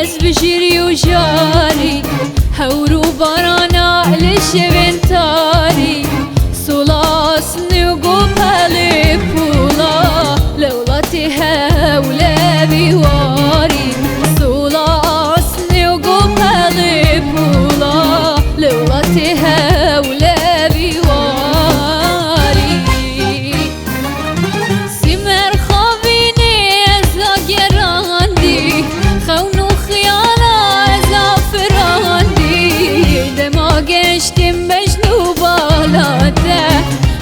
از بجری و جاری هورو بارانا لشوین تاری سولاس نگو پلی پولا لولاتی هوله بیواری سولاس نگو پلی پولا لولاتی هوله بیواری سیمر خوابینی ازا گراندی خونو گشتیم بجنو بالاده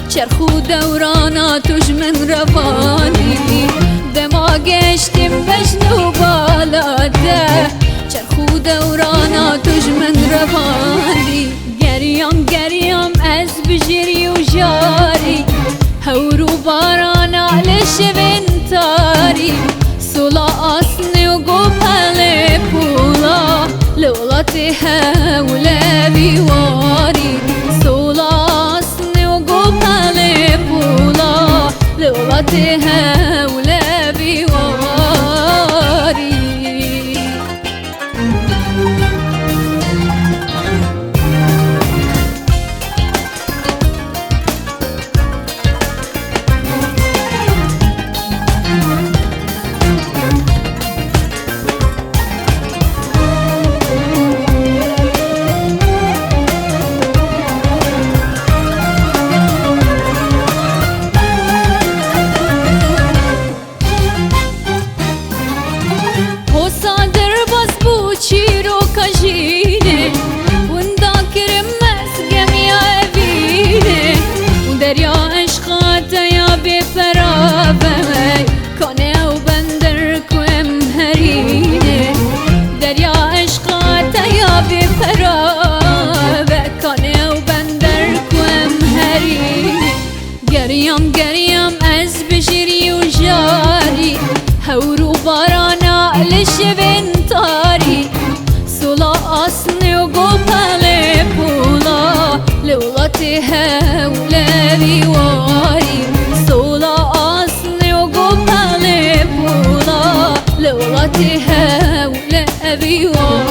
چرخو دورانا توش من روانی دما گشتیم بجنو بالاده چرخو دورانا توش من روانی گریام گریام از بجری و جاری هورو بارانا لشوین تاری سولا آسنی و گو پلی پولا لولاتی هوله بیواری سولاس نگو پلی پولا لولاتی هوله بیواری چیرو کجینه وندا کرمس گمیا وینه دریا عشقات یا بفرابه کنه و بندر کوم هرینه دریا عشقات یا بفرابه کنه و بندر کوم هرینه گریم گریم از بجری و جاری هورو بارانا لشوین تاری سولا آسنی و گو پلی پولا لولاتی هوله بیواری سولا آسنی و گو پلی پولا لولاتی هوله بیواری